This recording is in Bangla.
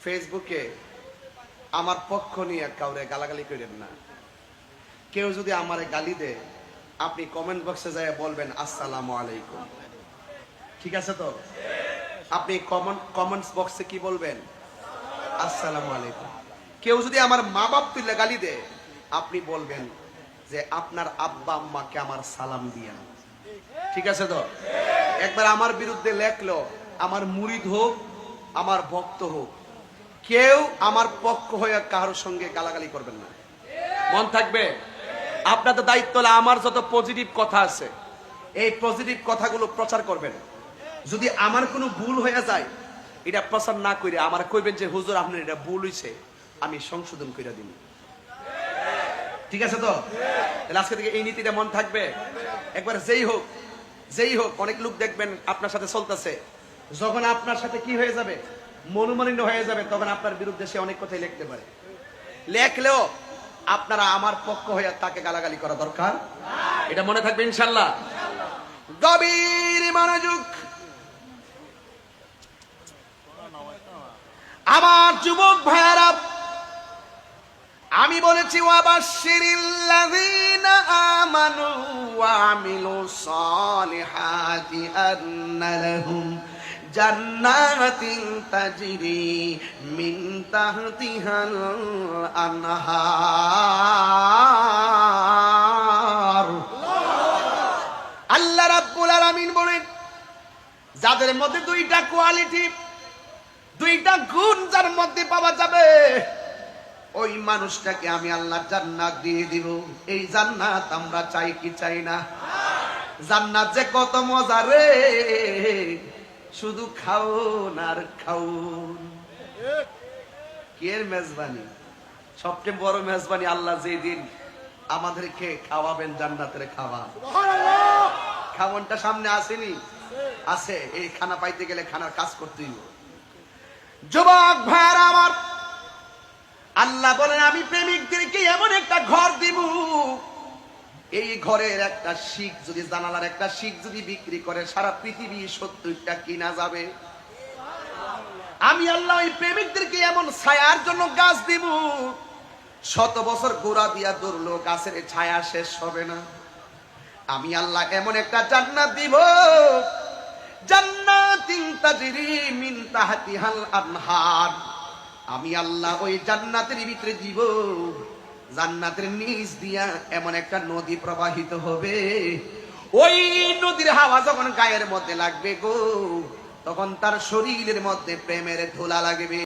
ফেসবুকে আমার পক্ষ নিয়ে কাউরে গালাগালি করেন না। কেউ যদি আমারে গালি দেয়, আপনি কমেন্ট বক্সে যায় বলবেন আসসালামু আলাইকুম। ঠিক আছে তো? আপনি কমেন্টস বক্সে কি বলবেন? আসসালামু আলাইকুম। কেউ যদি আমার মা বাপ তুলে গালি দেয়, আপনি বলবেন যে আপনার আব্বা আম্মাকে আমার সালাম দিয়া। ঠিক আছে তো? একবার আমার বিরুদ্ধে লেখলো, আমার মুরিদ হোক, আমার ভক্ত হোক, কেউ আমার পক্ষ হয়ে কারোর সঙ্গে গালাগালি করবেন না। মন থাকবে? আপনাদের দায়িত্ব হলো আমার যত পজিটিভ কথা আছে, এই পজিটিভ কথাগুলো প্রচার করবেন। যদি আমার কোনো ভুল হয়ে যায়, এটা প্রচার না করে আমার কইবেন যে হুজুর আপনার এটা ভুল হইছে, আমি সংশোধন করে দিন। ঠিক আছে তো? তাহলে আজকে থেকে এই নীতিটা মন থাকবে। একবার যেই হোক, অনেক লোক দেখবেন আপনার সাথে চলতেছে, যখন আপনার সাথে কি হয়ে যাবে, মনোমালিন্য হয়ে যাবে, তখন আপনার বিরুদ্ধে সে অনেক কথাই লিখতে পারে। লেখলেও আপনারা আমার পক্ষ হয়ে তাকে গালাগালি করা দরকার, এটা মনে থাকবে ইনশাল্লাহ। গভীর মনোযোগ। আমার যুবক ভাইয়ারা, আমি বলেছি ওয়াবাশশিরিল্লাযীনা আমানু ওয়া আমিলুস সালিহাতি আন্না লাহুম জান্নাতিন তাজরি মিন তাহতিহাল আনহার। আল্লাহ রাব্বুল আলামিন বলেন, যাদের মধ্যে দুইটা কোয়ালিটি, দুইটা গুণ যার মধ্যে পাওয়া যাবে, ওই মানুষটাকে আমি আল্লাহ জান্নাত দিয়ে দিব। এই জান্নাত আমরা চাই কি চাই না? জান্নাত যে কত মজা রে, শুধু খাওন আর খাওন। এর মেজবানি, সবচেয়ে বড় মেজবানি আল্লাহ যেদিন আমাদেরকে খাওয়াবেন জান্নাতের খাবার। খাওয়ানটা সামনে আসেনি? আছে। এই খানা পাইতে গেলে খানার কাজ করতেই হবে। যুবক ভাইরা আমার, আল্লাহ বলেন আমি প্রেমিকদেরকে এমন একটা ঘর দিব, এই ঘরের একটা শিক যদি, জানালার একটা শিক যদি বিক্রি করে, সারা পৃথিবী 70টা কিনা যাবে। আমি আল্লাহ ওই প্রেমিকদেরকে এমন ছায়ার জন্য গাছ দিব, 100 বছর গোড়া দিয়া দৌড়লো গাছের ছায়া শেষ হবে না। আমি আল্লাহ এমন একটা জান্নাত দিব, জান্নাতিন তাজরি মিন তাহতিহাল আনহার। আমি আল্লাহ ওই জান্নাতের ভিতরে দিব, জান্নাতের নিচ দিয়া এমন একটা নদী প্রবাহিত হবে, ওই নদীর হাওয়া যখন গায়ের মধ্যে লাগবে গো, তখন তার শরীরের মধ্যে প্রেমের ধুলা লাগবে।